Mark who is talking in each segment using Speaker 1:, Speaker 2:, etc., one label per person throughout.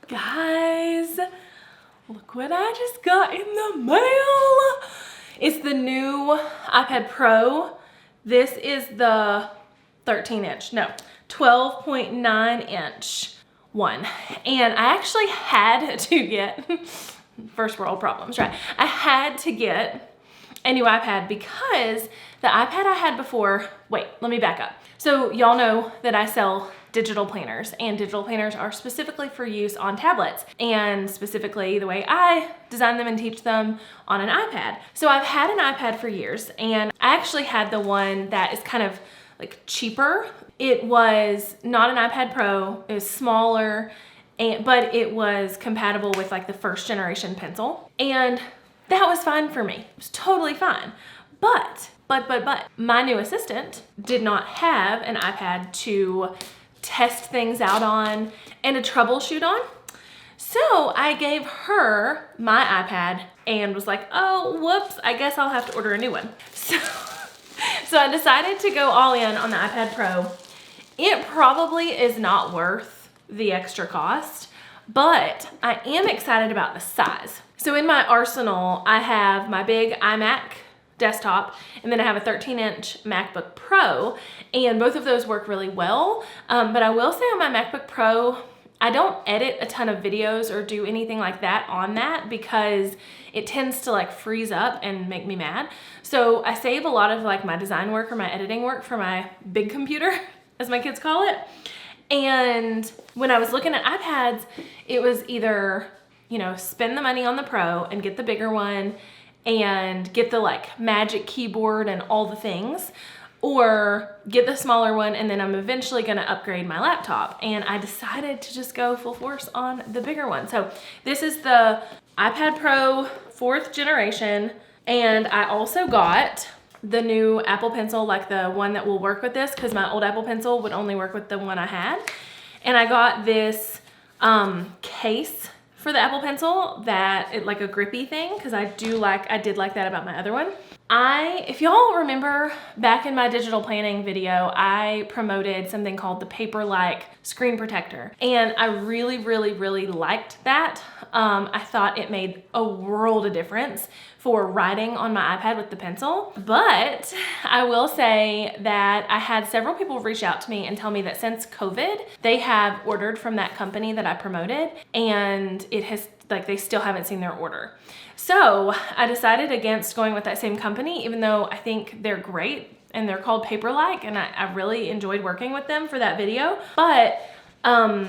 Speaker 1: Guys, look what I just got in the mail. It's the new iPad Pro. This is the 13-inch, no, 12.9-inch one. And I actually had to get, first world problems, right? I had to get a new iPad because the iPad I had before, wait, let me back up. So y'all know that I sell digital planners, and digital planners are specifically for use on tablets, and specifically the way I design them and teach them on an iPad. So I've had an iPad for years, and I actually had the one that is kind of like cheaper. It was not an iPad Pro, it was smaller, but it was compatible with like the first generation pencil, and that was fine for me. It was totally fine. But my new assistant did not have an iPad to test things out on and to troubleshoot on. So I gave her my iPad and was like, oh, whoops, I guess I'll have to order a new one. So I decided to go all in on the iPad Pro. It probably is not worth the extra cost, but I am excited about the size. So in my arsenal, I have my big iMac desktop, and then I have a 13-inch MacBook Pro, and both of those work really well. But I will say on my MacBook Pro, I don't edit a ton of videos or do anything like that on that because it tends to like freeze up and make me mad. So I save a lot of like my design work or my editing work for my big computer, as my kids call it. And when I was looking at iPads, it was either, you know, spend the money on the Pro and get the bigger one and get the like magic keyboard and all the things, or get the smaller one and then I'm eventually gonna upgrade my laptop. And I decided to just go full force on the bigger one. So this is the iPad Pro 4th generation, and I also got the new Apple Pencil, like the one that will work with this, because my old Apple Pencil would only work with the one I had. And I got this case for the Apple Pencil that it like a grippy thing, because I did like that about my other one. If y'all remember back in my digital planning video, I promoted something called the Paper-like screen protector, and I really liked that. I thought it made a world of difference for writing on my iPad with the pencil. But I will say that I had several people reach out to me and tell me that since COVID, they have ordered from that company that I promoted, and it has, like, they still haven't seen their order. So I decided against going with that same company, even though I think they're great and they're called Paper-like, and I really enjoyed working with them for that video. But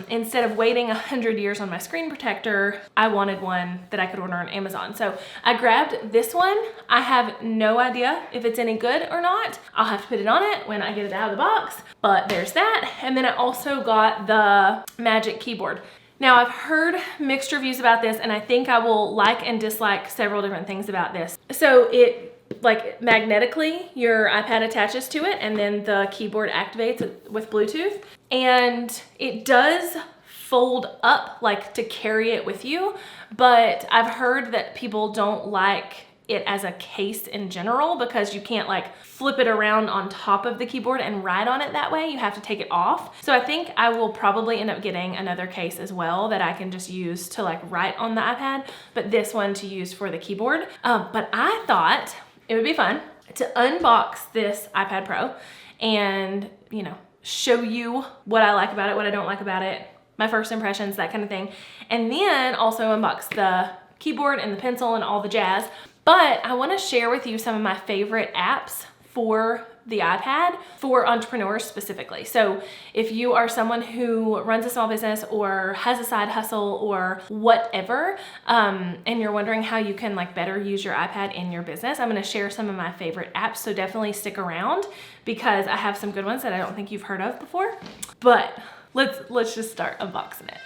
Speaker 1: instead of waiting 100 years on my screen protector, I wanted one that I could order on Amazon. So I grabbed this one. I have no idea if it's any good or not. I'll have to put it on it when I get it out of the box, but there's that. And then I also got the Magic Keyboard. Now I've heard mixed reviews about this, and I think I will like and dislike several different things about this. So it, like, magnetically, your iPad attaches to it, and then the keyboard activates with Bluetooth. And it does fold up, like, to carry it with you, but I've heard that people don't like it as a case in general because you can't like flip it around on top of the keyboard and write on it that way. You have to take it off. So I think I will probably end up getting another case as well that I can just use to like write on the iPad, but this one to use for the keyboard. But I thought it would be fun to unbox this iPad Pro and, you know, show you what I like about it, what I don't like about it, my first impressions, that kind of thing. And then also unbox the keyboard and the pencil and all the jazz. But I want to share with you some of my favorite apps for the iPad for entrepreneurs specifically. So if you are someone who runs a small business or has a side hustle or whatever, and you're wondering how you can like better use your iPad in your business, I'm going to share some of my favorite apps. So definitely stick around because I have some good ones that I don't think you've heard of before. But let's just start unboxing it.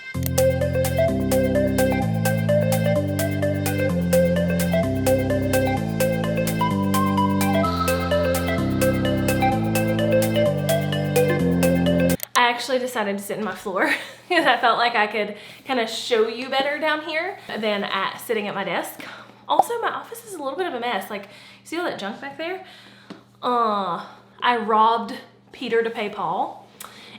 Speaker 1: I actually decided to sit in my floor because I felt like I could kind of show you better down here than sitting at my desk. Also, my office is a little bit of a mess. Like, see all that junk back there? I robbed Peter to pay Paul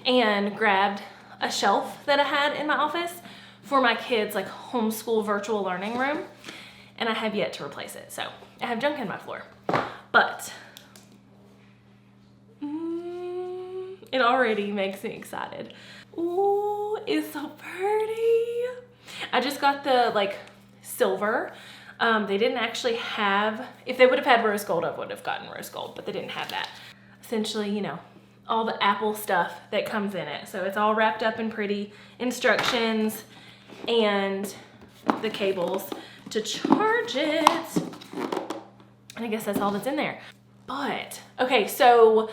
Speaker 1: and grabbed a shelf that I had in my office, for my kids' like homeschool virtual learning room, and I have yet to replace it. So I have junk in my floor, but it already makes me excited. Ooh, it's so pretty. I just got the like silver. They didn't actually have, if they would have had rose gold, I would have gotten rose gold, but they didn't have that. Essentially, you know, all the Apple stuff that comes in it. So it's all wrapped up in pretty instructions and the cables to charge it. And I guess that's all that's in there. But, okay, so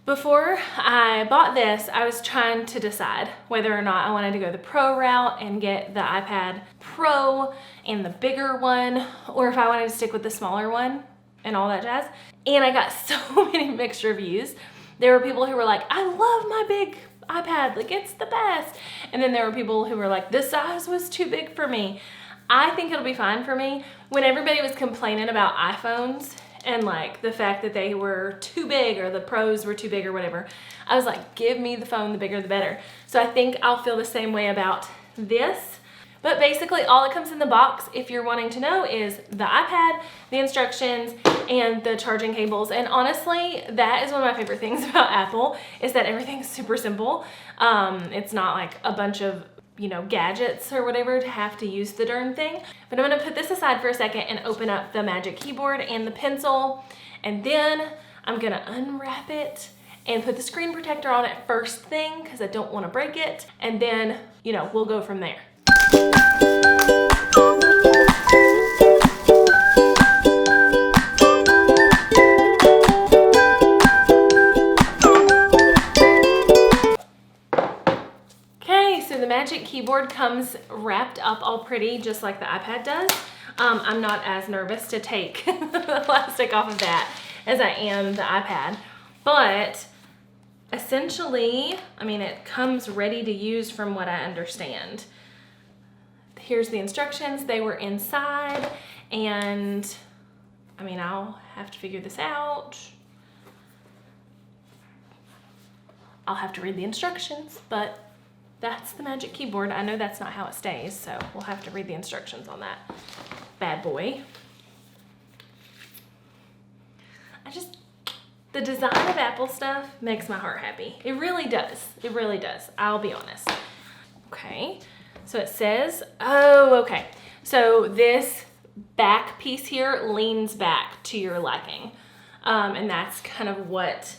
Speaker 1: before I bought this, I was trying to decide whether or not I wanted to go the Pro route and get the iPad Pro and the bigger one, or if I wanted to stick with the smaller one and all that jazz. And I got so many mixed reviews. There were people who were like, I love my big iPad, like it's the best. And then there were people who were like, the size was too big for me. I think it'll be fine for me. When everybody was complaining about iPhones and like the fact that they were too big or the Pros were too big or whatever, I was like, give me the phone, the bigger the better. So I think I'll feel the same way about this. But basically all that comes in the box, if you're wanting to know, is the iPad, the instructions, and the charging cables. And honestly, that is one of my favorite things about Apple, is that everything's super simple. It's not like a bunch of, you know, gadgets or whatever to have to use the darn thing. But I'm gonna put this aside for a second and open up the Magic Keyboard and the pencil, and then I'm gonna unwrap it and put the screen protector on it first thing because I don't want to break it, and then, you know, we'll go from there. Okay, so the Magic Keyboard comes wrapped up all pretty, just like the iPad does. I'm not as nervous to take the plastic off of that as I am the iPad, but essentially, I mean, it comes ready to use from what I understand. Here's the instructions. They were inside, and I mean, I'll have to figure this out. I'll have to read the instructions, but that's the Magic Keyboard. I know that's not how it stays, so we'll have to read the instructions on that bad boy. The design of Apple stuff makes my heart happy. It really does. It really does. I'll be honest. Okay, so it says, oh, okay. So this back piece here leans back to your liking. And that's kind of what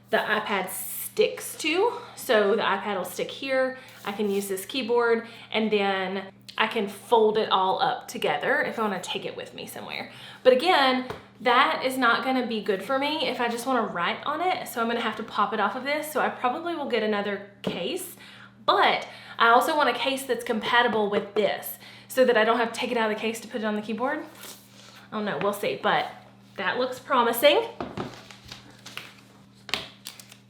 Speaker 1: the iPad sticks to. So the iPad will stick here. I can use this keyboard, and then I can fold it all up together if I want to take it with me somewhere. But again, that is not going to be good for me if I just want to write on it. So I'm going to have to pop it off of this. So I probably will get another case, but I also want a case that's compatible with this so that I don't have to take it out of the case to put it on the keyboard. I don't know, we'll see, but that looks promising.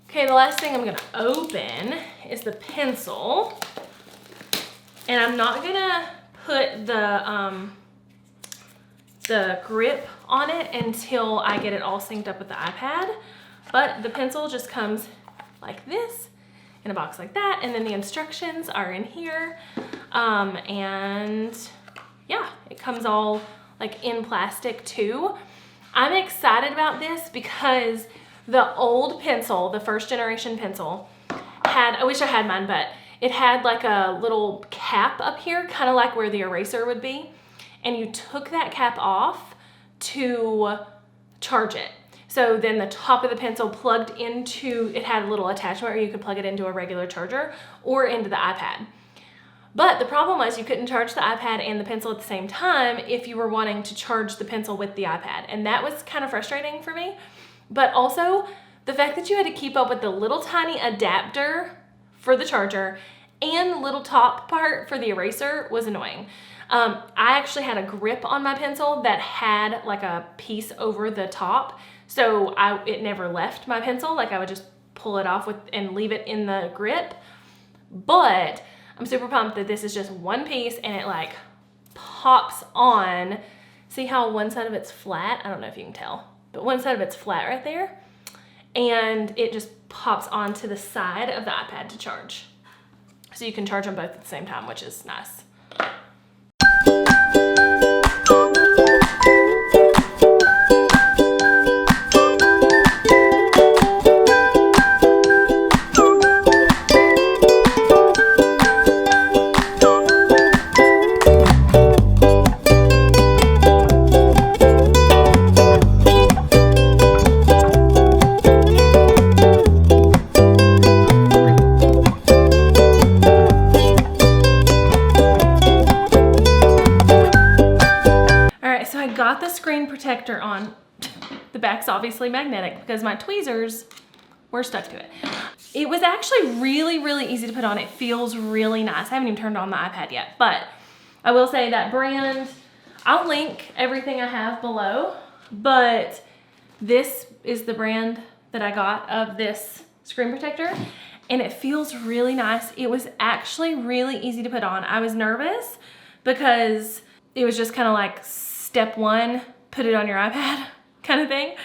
Speaker 1: Okay, the last thing I'm going to open is the pencil. And I'm not going to put the grip on it until I get it all synced up with the iPad. But the pencil just comes like this in a box like that, and then the instructions are in here. And yeah, it comes all like in plastic too. I'm excited about this because the old pencil, the first generation pencil, I wish I had mine, but it had like a little cap up here, kind of like where the eraser would be. And you took that cap off to charge it. So then the top of the pencil plugged into, it had a little attachment where you could plug it into a regular charger or into the iPad. But the problem was you couldn't charge the iPad and the pencil at the same time if you were wanting to charge the pencil with the iPad. And that was kind of frustrating for me. But also the fact that you had to keep up with the little tiny adapter for the charger and the little top part for the eraser was annoying. I actually had a grip on my pencil that had like a piece over the top, so it never left my pencil. Like I would just pull it off and leave it in the grip. But I'm super pumped that this is just one piece and it like pops on. See how one side of it's flat? I don't know if you can tell, but one side of it's flat right there. And it just pops onto the side of the iPad to charge. So you can charge them both at the same time, which is nice. Got the screen protector on. The back's obviously magnetic because my tweezers were stuck to it. It was actually really, really easy to put on. It feels really nice. I haven't even turned on the iPad yet, but I will say that brand, I'll link everything I have below, but this is the brand that I got of this screen protector, and it feels really nice. It was actually really easy to put on. I was nervous because it was just kind of like step one, put it on your iPad kind of thing.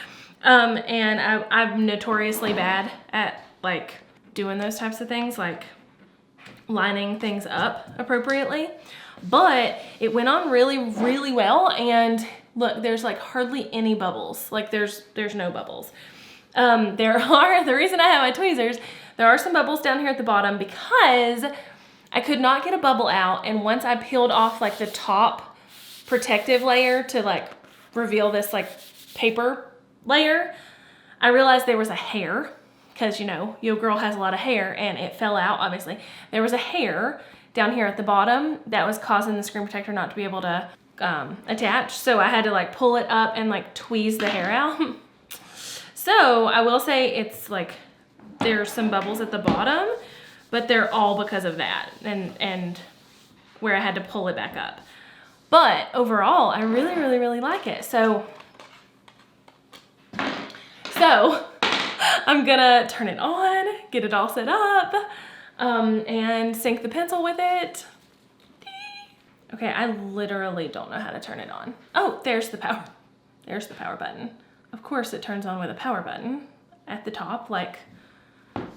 Speaker 1: And I'm notoriously bad at like doing those types of things, like lining things up appropriately. But it went on really, really well. And look, there's like hardly any bubbles. Like there's no bubbles. The reason I have my tweezers, there are some bubbles down here at the bottom because I could not get a bubble out. And once I peeled off like the top protective layer to like reveal this like paper layer, I realized there was a hair, because you know, your girl has a lot of hair, and it fell out. Obviously there was a hair down here at the bottom that was causing the screen protector not to be able to attach, so I had to like pull it up and like tweeze the hair out. So I will say it's like there's some bubbles at the bottom, but they're all because of that and where I had to pull it back up. But overall, I really, really, really like it. So I'm gonna turn it on, get it all set up, and sink the pencil with it. Okay, I literally don't know how to turn it on. Oh, there's the power. There's the power button. Of course, it turns on with a power button at the top, like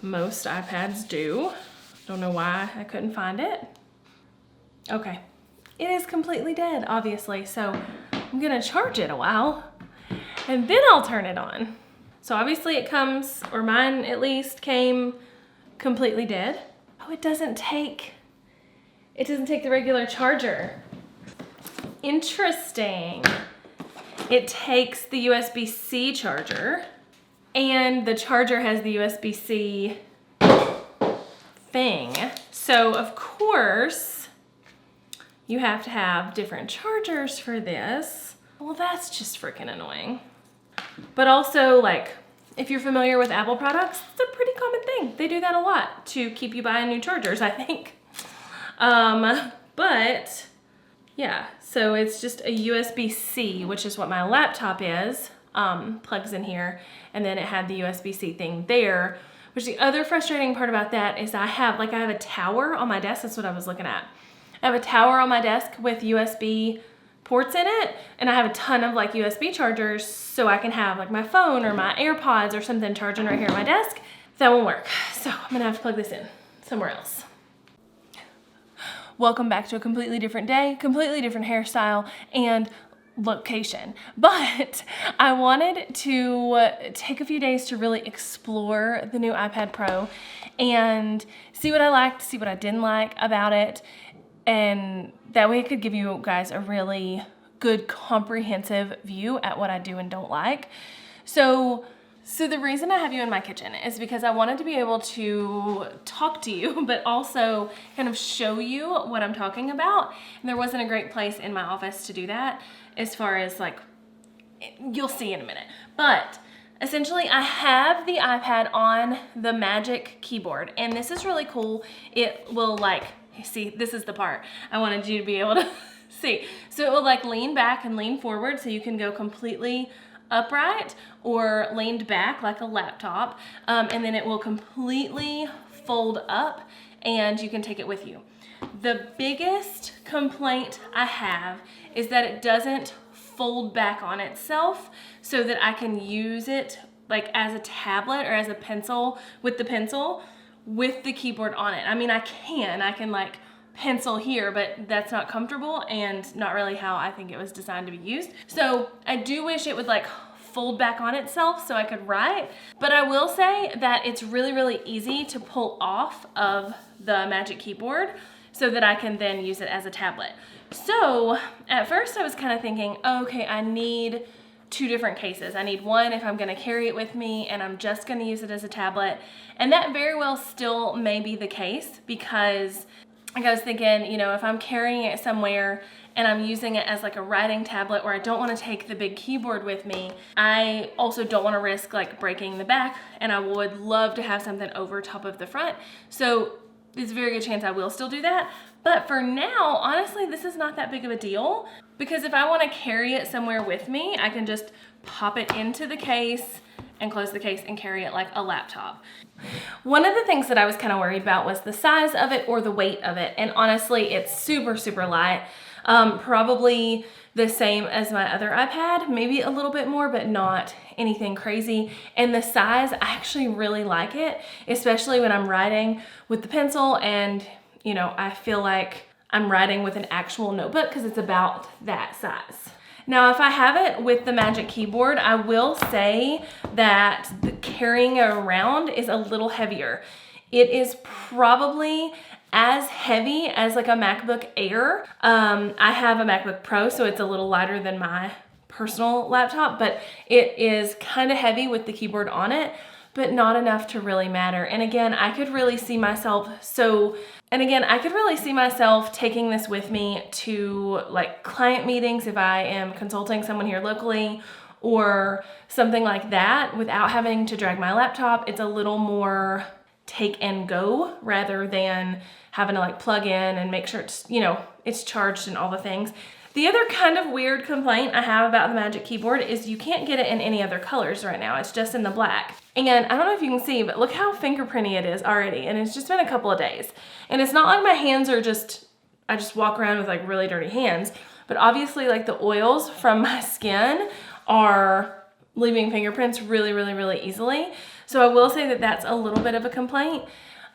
Speaker 1: most iPads do. Don't know why I couldn't find it. Okay. It is completely dead, obviously, so I'm gonna charge it a while and then I'll turn it on. So obviously it comes, or mine at least, came completely dead. Oh, it doesn't take the regular charger. Interesting. It takes the USB-C charger, and the charger has the USB-C thing. So of course, you have to have different chargers for this. Well, that's just freaking annoying. But also, like, if you're familiar with Apple products, it's a pretty common thing. They do that a lot to keep you buying new chargers, I think. But yeah, so it's just a USB-C, which is what my laptop is, plugs in here, and then it had the USB-C thing there, which the other frustrating part about that is I have a tower on my desk. That's what I was looking at. I have a tower on my desk with USB ports in it, and I have a ton of like USB chargers, so I can have like my phone or my AirPods or something charging right here at my desk. That won't work, so I'm gonna have to plug this in somewhere else. Welcome back to a completely different day, completely different hairstyle, and location. But I wanted to take a few days to really explore the new iPad Pro and see what I liked, see what I didn't like about it, and that way I could give you guys a really good comprehensive view at what I do and don't like. So the reason I have you in my kitchen is because I wanted to be able to talk to you, but also kind of show you what I'm talking about. And there wasn't a great place in my office to do that, as far as like, you'll see in a minute. But essentially I have the iPad on the Magic keyboard, and this is really cool. It will like, see, this is the part I wanted you to be able to see. So it will like lean back and lean forward, so you can go completely upright or leaned back like a laptop, and then it will completely fold up and you can take it with you. The biggest complaint I have is that it doesn't fold back on itself so that I can use it like as a tablet or as a pencil with the pencil with the keyboard on it. I mean, I can like pencil here, but that's not comfortable and not really how I think it was designed to be used. So I do wish it would like fold back on itself so I could write, but I will say that it's really, really easy to pull off of the Magic Keyboard so that I can then use it as a tablet. So at first I was kind of thinking, okay, I need 2 different cases. I need one if I'm gonna carry it with me and I'm just gonna use it as a tablet. And that very well still may be the case, because like I was thinking, you know, if I'm carrying it somewhere and I'm using it as like a writing tablet where I don't want to take the big keyboard with me, I also don't want to risk like breaking the back, and I would love to have something over top of the front. So there's a very good chance I will still do that. But for now, honestly, this is not that big of a deal, because if I want to carry it somewhere with me, I can just pop it into the case and close the case and carry it like a laptop. One of the things that I was kind of worried about was the size of it or the weight of it. And honestly, it's super, super light. Probably the same as my other iPad, maybe a little bit more, but not anything crazy. And the size, I actually really like it, especially when I'm writing with the pencil and, you know, I feel like I'm writing with an actual notebook because it's about that size. Now, if I have it with the Magic Keyboard, I will say that the carrying it around is a little heavier. It is probably as heavy as like a MacBook Air. I have a MacBook Pro, so it's a little lighter than my personal laptop, but it is kind of heavy with the keyboard on it, but not enough to really matter. And again, I could really see myself taking this with me to like client meetings if I am consulting someone here locally or something like that without having to drag my laptop. It's a little more take and go rather than having to like plug in and make sure it's, you know, it's charged and all the things. The other kind of weird complaint I have about the Magic Keyboard is you can't get it in any other colors right now. It's just in the black. And I don't know if you can see, but look how fingerprinty it is already. And it's just been a couple of days. And it's not like my hands are I just walk around with like really dirty hands. But obviously like the oils from my skin are leaving fingerprints really, really, really easily. So I will say that that's a little bit of a complaint.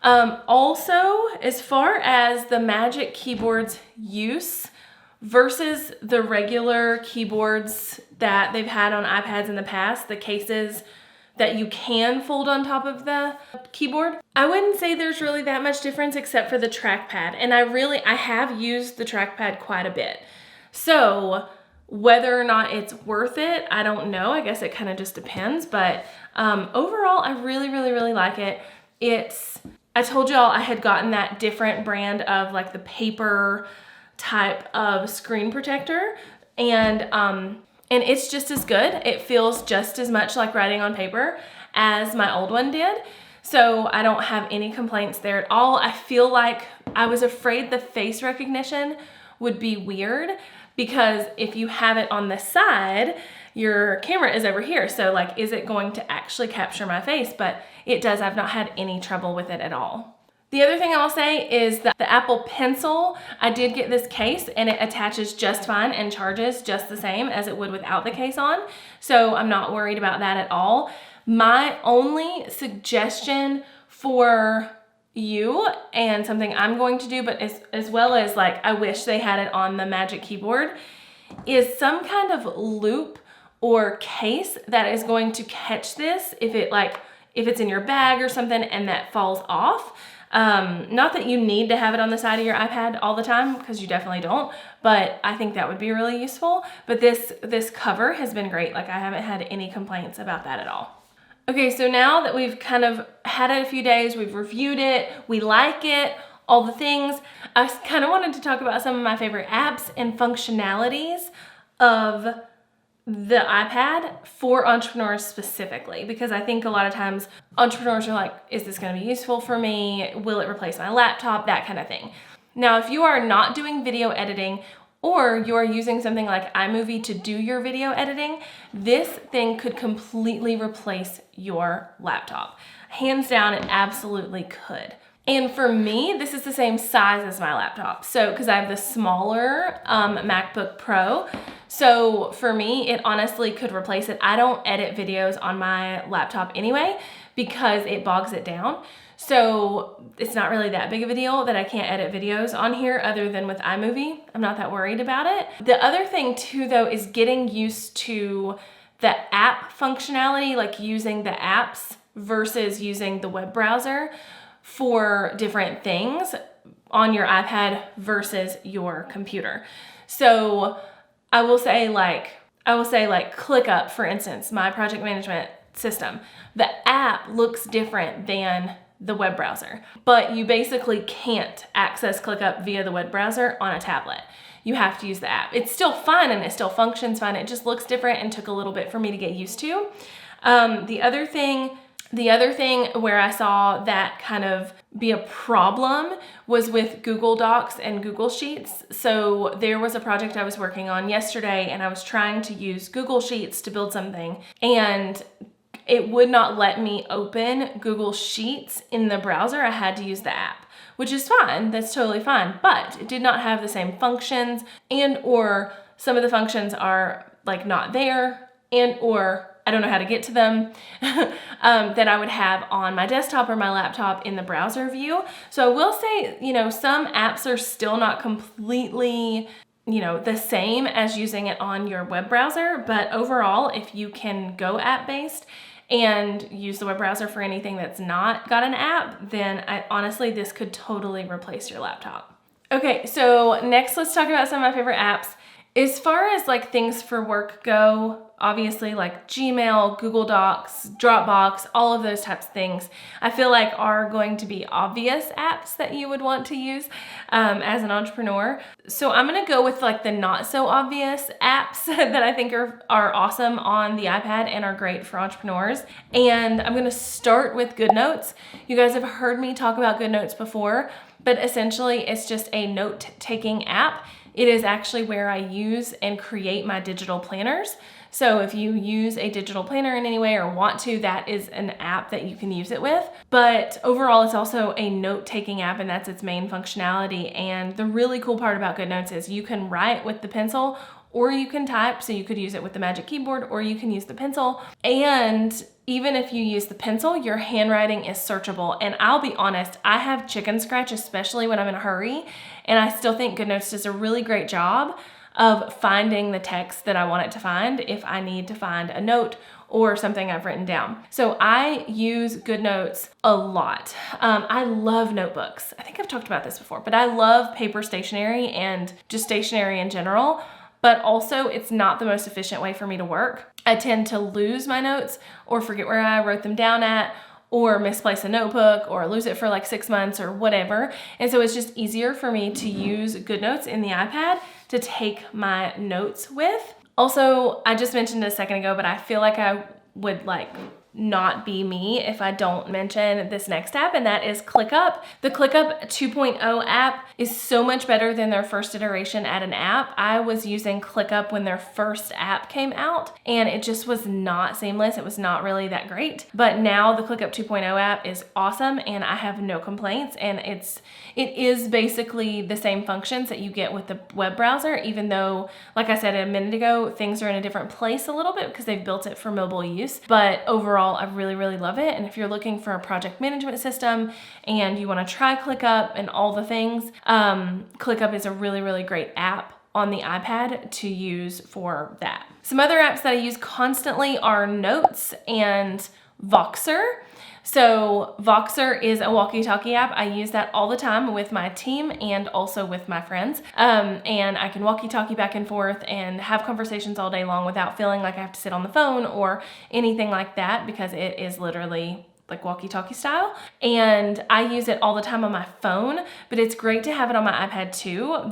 Speaker 1: Also, as far as the Magic Keyboard's use versus the regular keyboards that they've had on iPads in the past, the cases that you can fold on top of the keyboard, I wouldn't say there's really that much difference except for the trackpad. And I have used the trackpad quite a bit. So whether or not it's worth it, I don't know. I guess it kind of just depends. But overall, I really, really, really like it. I told y'all I had gotten that different brand of like the paper type of screen protector, and it's just as good. It feels just as much like writing on paper as my old one did. So I don't have any complaints there at all. I feel like I was afraid the face recognition would be weird, because if you have it on the side, your camera is over here. So like, is it going to actually capture my face? But it does. I've not had any trouble with it at all. The other thing I'll say is that the Apple Pencil, I did get this case and it attaches just fine and charges just the same as it would without the case on. So I'm not worried about that at all. My only suggestion for you, and something I'm going to do, but as well as like I wish they had it on the Magic Keyboard, is some kind of loop or case that is going to catch this if it's in your bag or something and that falls off. Not that you need to have it on the side of your iPad all the time, because you definitely don't, but I think that would be really useful. But this cover has been great. Like, I haven't had any complaints about that at all. Okay, so now that we've kind of had it a few days, we've reviewed it, we like it, all the things, I kind of wanted to talk about some of my favorite apps and functionalities of the iPad for entrepreneurs specifically, because I think a lot of times entrepreneurs are like, is this going to be useful for me? Will it replace my laptop? That kind of thing. Now, if you are not doing video editing, or you're using something like iMovie to do your video editing, this thing could completely replace your laptop. Hands down, it absolutely could. And for me, this is the same size as my laptop. So, because I have the smaller MacBook Pro. So for me, it honestly could replace it. I don't edit videos on my laptop anyway, because it bogs it down. So it's not really that big of a deal that I can't edit videos on here other than with iMovie. I'm not that worried about it. The other thing too though is getting used to the app functionality, like using the apps versus using the web browser for different things on your iPad versus your computer. So I will say like ClickUp, for instance, my project management system. The app looks different than the web browser, but you basically can't access ClickUp via the web browser on a tablet. You have to use the app. It's still fun and it still functions fine. It just looks different and took a little bit for me to get used to. The other thing where I saw that kind of be a problem was with Google Docs and Google Sheets. So there was a project I was working on yesterday and I was trying to use Google Sheets to build something, and it would not let me open Google Sheets in the browser. I had to use the app, which is fine. That's totally fine. But it did not have the same functions, and or some of the functions are like not there, and or I don't know how to get to them, that I would have on my desktop or my laptop in the browser view. So I will say, some apps are still not completely, the same as using it on your web browser. But overall, if you can go app-based and use the web browser for anything that's not got an app, then honestly, this could totally replace your laptop. Okay, so next let's talk about some of my favorite apps. As far as like things for work go, obviously like Gmail, Google Docs, Dropbox, all of those types of things, I feel like are going to be obvious apps that you would want to use as an entrepreneur. So I'm gonna go with like the not so obvious apps that I think are awesome on the iPad and are great for entrepreneurs. And I'm gonna start with GoodNotes. You guys have heard me talk about GoodNotes before, but essentially it's just a note-taking app. It is actually where I use and create my digital planners. So if you use a digital planner in any way or want to, that is an app that you can use it with. But overall, it's also a note-taking app, and that's its main functionality. And the really cool part about GoodNotes is you can write with the pencil or you can type. So you could use it with the Magic Keyboard or you can use the pencil. And even if you use the pencil, your handwriting is searchable. And I'll be honest, I have chicken scratch, especially when I'm in a hurry. And I still think GoodNotes does a really great job of finding the text that I want it to find if I need to find a note or something I've written down. So I use GoodNotes a lot. I love notebooks. I think I've talked about this before, but I love paper stationery and just stationery in general. But also it's not the most efficient way for me to work. I tend to lose my notes or forget where I wrote them down at, or misplace a notebook or lose it for like 6 months or whatever. And so it's just easier for me to use GoodNotes in the iPad to take my notes with. Also, I just mentioned it a second ago, but I feel like I would not be me if I don't mention this next app, and that is ClickUp. The ClickUp 2.0 app is so much better than their first iteration at an app. I was using ClickUp when their first app came out, and it just was not seamless. It was not really that great. But now the ClickUp 2.0 app is awesome, and I have no complaints. And it is basically the same functions that you get with the web browser, even though, like I said a minute ago, things are in a different place a little bit because they've built it for mobile use. But overall, I really, really love it. And if you're looking for a project management system and you want to try ClickUp and all the things, ClickUp is a really, really great app on the iPad to use for that. Some other apps that I use constantly are Notes and Voxer. So Voxer is a walkie-talkie app. I use that all the time with my team and also with my friends. And I can walkie-talkie back and forth and have conversations all day long without feeling like I have to sit on the phone or anything like that, because it is literally like walkie-talkie style. And I use it all the time on my phone, but it's great to have it on my iPad too.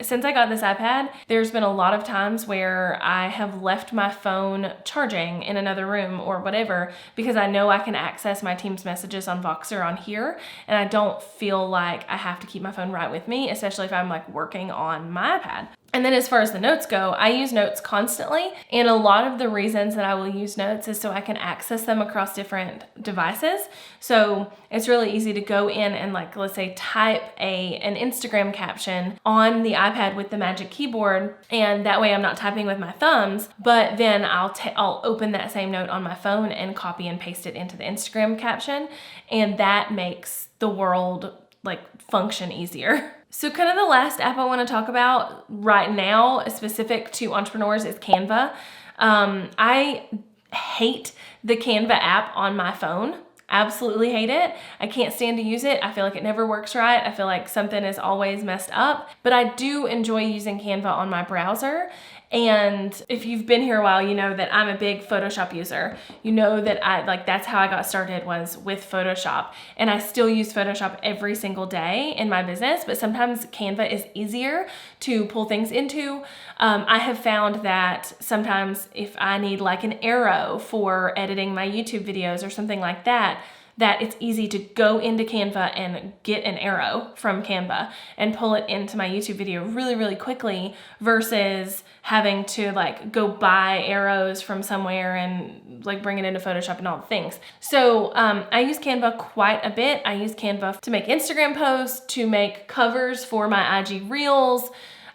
Speaker 1: Since I got this iPad, there's been a lot of times where I have left my phone charging in another room or whatever, because I know I can access my team's messages on Voxer on here, and I don't feel like I have to keep my phone right with me, especially if I'm like working on my iPad. And then as far as the notes go, I use notes constantly. And a lot of the reasons that I will use notes is so I can access them across different devices. So it's really easy to go in and, like, let's say type an Instagram caption on the iPad with the Magic Keyboard. And that way I'm not typing with my thumbs, but then I'll open that same note on my phone and copy and paste it into the Instagram caption. And that makes the world, like, function easier. So kind of the last app I want to talk about right now, specific to entrepreneurs, is Canva. I hate the Canva app on my phone. Absolutely hate it. I can't stand to use it. I feel like it never works right. I feel like something is always messed up, but I do enjoy using Canva on my browser. And if you've been here a while, you know that I'm a big Photoshop user. You know that that's how I got started, was with Photoshop. And I still use Photoshop every single day in my business, but sometimes Canva is easier to pull things into. I have found that sometimes if I need like an arrow for editing my YouTube videos or something like that, that it's easy to go into Canva and get an arrow from Canva and pull it into my YouTube video really, really quickly, versus having to like go buy arrows from somewhere and like bring it into Photoshop and all the things. So I use Canva quite a bit. I use Canva to make Instagram posts, to make covers for my IG Reels.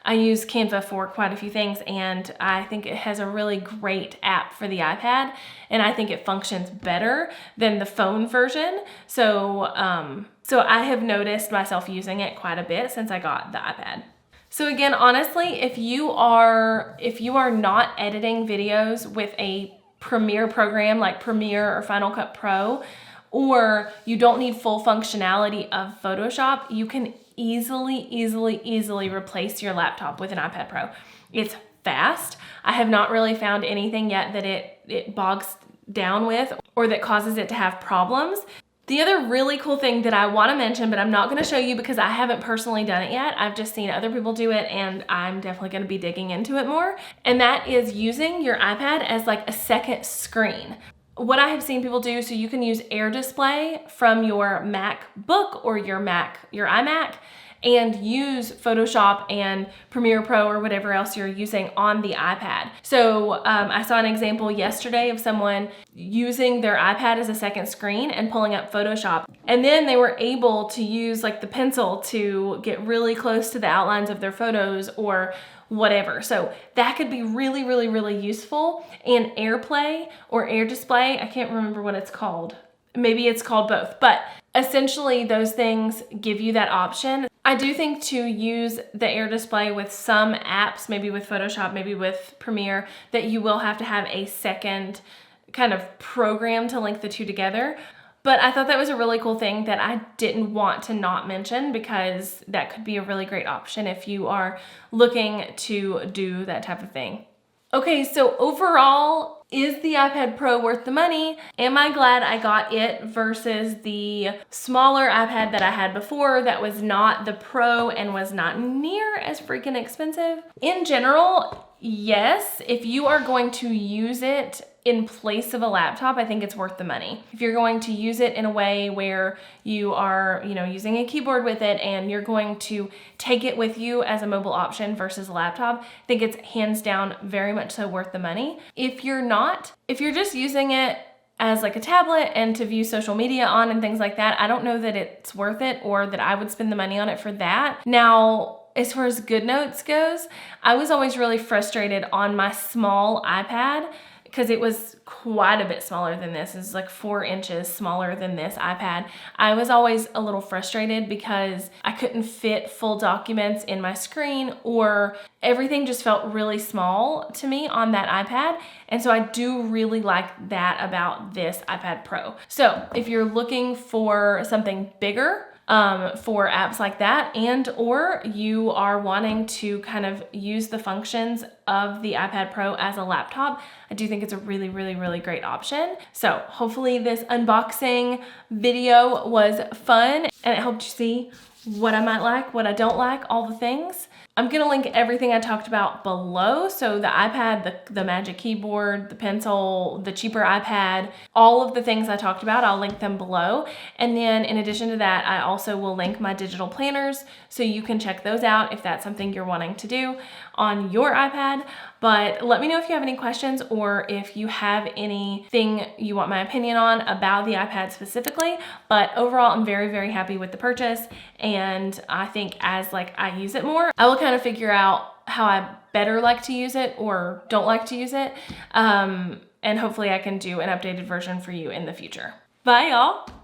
Speaker 1: I use Canva for quite a few things, and I think it has a really great app for the iPad, and I think it functions better than the phone version. So I have noticed myself using it quite a bit since I got the iPad. So again, honestly, if you are not editing videos with a Premiere program like Premiere or Final Cut Pro, or you don't need full functionality of Photoshop, you can easily replace your laptop with an iPad Pro. It's fast. I have not really found anything yet that it bogs down with or that causes it to have problems. The other really cool thing that I want to mention, but I'm not going to show you because I haven't personally done it yet. I've just seen other people do it, and I'm definitely going to be digging into it more. And that is using your iPad as like a second screen. What I have seen people do, so you can use Air Display from your MacBook or your iMac, and use Photoshop and Premiere Pro or whatever else you're using on the iPad. So I saw an example yesterday of someone using their iPad as a second screen and pulling up Photoshop. And then they were able to use like the pencil to get really close to the outlines of their photos or whatever. So that could be really useful. And AirPlay or Air Display, I can't remember what it's called. Maybe it's called both, but essentially those things give you that option. I do think to use the Air Display with some apps, maybe with Photoshop, maybe with Premiere, that you will have to have a second kind of program to link the two together. But I thought that was a really cool thing that I didn't want to not mention, because that could be a really great option if you are looking to do that type of thing. Okay, so overall, is the iPad Pro worth the money? Am I glad I got it versus the smaller iPad that I had before that was not the Pro and was not near as freaking expensive? In general, yes. If you are going to use it in place of a laptop, I think it's worth the money. If you're going to use it in a way where you are, using a keyboard with it and you're going to take it with you as a mobile option versus a laptop, I think it's hands down very much so worth the money. If you're just using it as like a tablet and to view social media on and things like that, I don't know that it's worth it or that I would spend the money on it for that. Now, as far as GoodNotes goes, I was always really frustrated on my small iPad because it was quite a bit smaller than this. It's like 4 inches smaller than this iPad. I was always a little frustrated because I couldn't fit full documents in my screen, or everything just felt really small to me on that iPad. And so I do really like that about this iPad Pro. So if you're looking for something bigger, for apps like that, and or you are wanting to kind of use the functions of the iPad Pro as a laptop, I do think it's a really great option. So hopefully this unboxing video was fun and it helped you see what I might like, what I don't like, all the things. I'm gonna link everything I talked about below. So the iPad, the Magic Keyboard, the pencil, the cheaper iPad, all of the things I talked about, I'll link them below. And then in addition to that, I also will link my digital planners so you can check those out if that's something you're wanting to do on your iPad. But let me know if you have any questions or if you have anything you want my opinion on about the iPad specifically. But overall, I'm very, very happy with the purchase. And I think as I use it more, I will kind of figure out how I better like to use it or don't like to use it. And hopefully I can do an updated version for you in the future. Bye, y'all.